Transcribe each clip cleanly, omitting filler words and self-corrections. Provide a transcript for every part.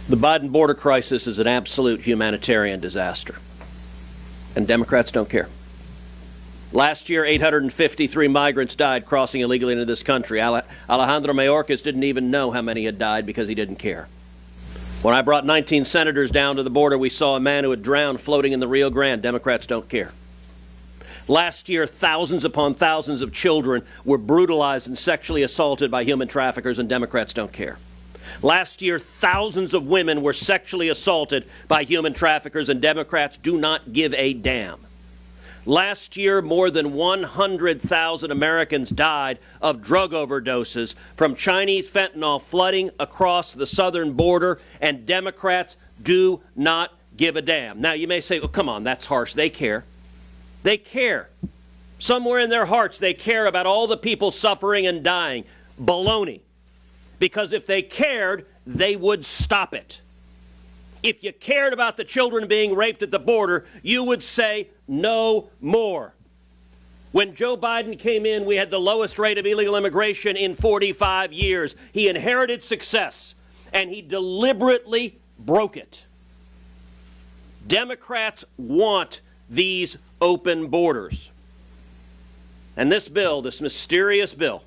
The Biden border crisis is an absolute humanitarian disaster, and Democrats don't care. Last year, 853 migrants died crossing illegally into this country. Alejandro Mayorkas didn't even know how many had died because he didn't care. When I brought 19 senators down to the border, we saw a man who had drowned floating in the Rio Grande. Democrats don't care. Last year, thousands upon thousands of children were brutalized and sexually assaulted by human traffickers, and Democrats don't care. Last year, thousands of women were sexually assaulted by human traffickers, and Democrats do not give a damn. Last year, more than 100,000 Americans died of drug overdoses from Chinese fentanyl flooding across the southern border, and Democrats do not give a damn. Now, you may say, oh, come on, that's harsh. They care. They care. Somewhere in their hearts, they care about all the people suffering and dying. Baloney. Because if they cared, they would stop it. If you cared about the children being raped at the border, you would say no more. When Joe Biden came in, we had the lowest rate of illegal immigration in 45 years. He inherited success, and he deliberately broke it. Democrats want these open borders. And this bill, this mysterious bill,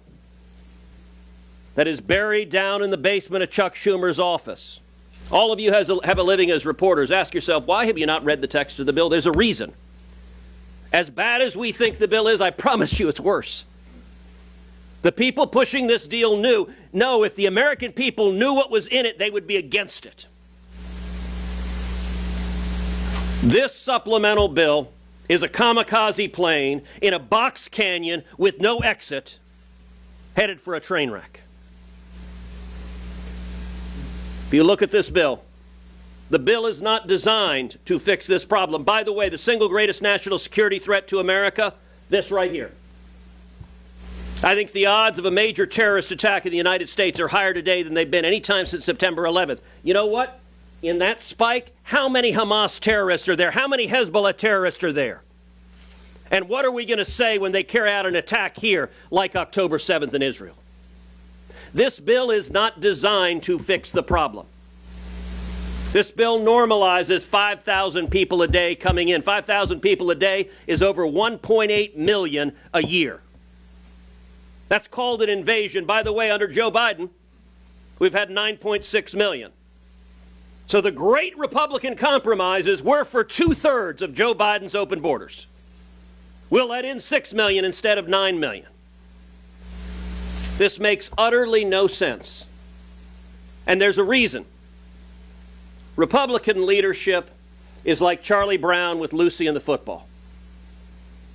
that is buried down in the basement of Chuck Schumer's office. All of you have a living as reporters. Ask yourself, why have you not read the text of the bill? There's a reason. As bad as we think the bill is, I promise you it's worse. The people pushing this deal knew, no, if the American people knew what was in it, they would be against it. This supplemental bill is a kamikaze plane in a box canyon with no exit, headed for a train wreck. If you look at this bill, the bill is not designed to fix this problem. By the way, the single greatest national security threat to America, this right here. I think the odds of a major terrorist attack in the United States are higher today than they've been any time since September 11th. You know what? In that spike, how many Hamas terrorists are there? How many Hezbollah terrorists are there? And what are we going to say when they carry out an attack here like October 7th in Israel? This bill is not designed to fix the problem. This bill normalizes 5,000 people a day coming in. 5,000 people a day is over 1.8 million a year. That's called an invasion. By the way, under Joe Biden, we've had 9.6 million. So the great Republican compromise is we're for 2/3 of Joe Biden's open borders. We'll let in 6 million instead of 9 million. This makes utterly no sense. And there's a reason. Republican leadership is like Charlie Brown with Lucy and the football.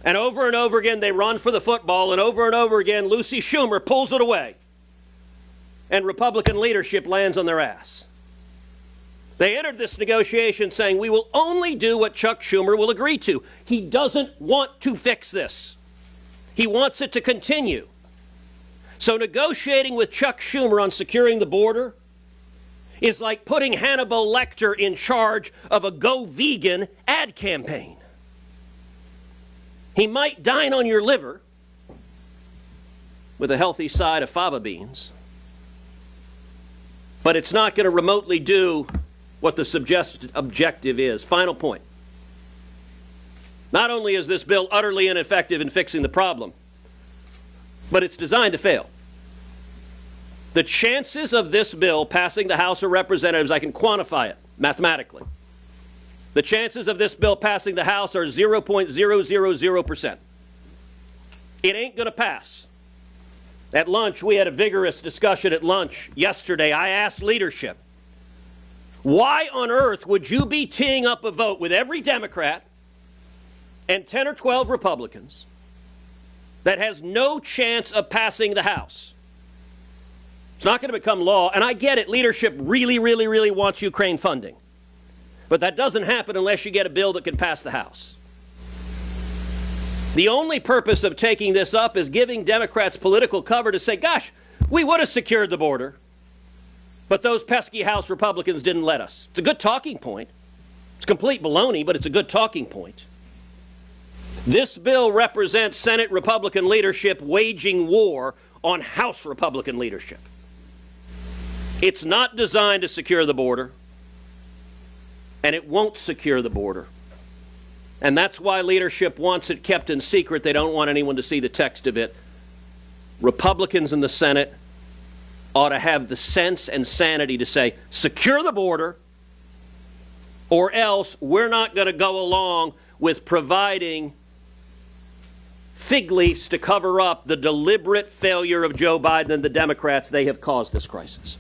And over again, they run for the football, and over again, Lucy Schumer pulls it away. And Republican leadership lands on their ass. They entered this negotiation saying, we will only do what Chuck Schumer will agree to. He doesn't want to fix this. He wants it to continue. So negotiating with Chuck Schumer on securing the border is like putting Hannibal Lecter in charge of a Go Vegan ad campaign. He might dine on your liver with a healthy side of fava beans, but it's not going to remotely do what the suggested objective is. Final point. Not only is this bill utterly ineffective in fixing the problem, but it's designed to fail. The chances of this bill passing the House of Representatives, I can quantify it mathematically. The chances of this bill passing the House are 0.000%. It ain't going to pass. At lunch, we had a vigorous discussion at lunch yesterday. I asked leadership, why on earth would you be teeing up a vote with every Democrat and 10 or 12 Republicans that has no chance of passing the House? It's not going to become law, and I get it. Leadership really wants Ukraine funding. But that doesn't happen unless you get a bill that can pass the House. The only purpose of taking this up is giving Democrats political cover to say, gosh, we would have secured the border, but those pesky House Republicans didn't let us. It's a good talking point. It's complete baloney, but it's a good talking point. This bill represents Senate Republican leadership waging war on House Republican leadership. It's not designed to secure the border. and it won't secure the border. And that's why leadership wants it kept in secret. They don't want anyone to see the text of it. Republicans in the Senate ought to have the sense and sanity to say, secure the border, or else we're not going to go along with providing fig leaves to cover up the deliberate failure of Joe Biden and the Democrats. They have caused this crisis.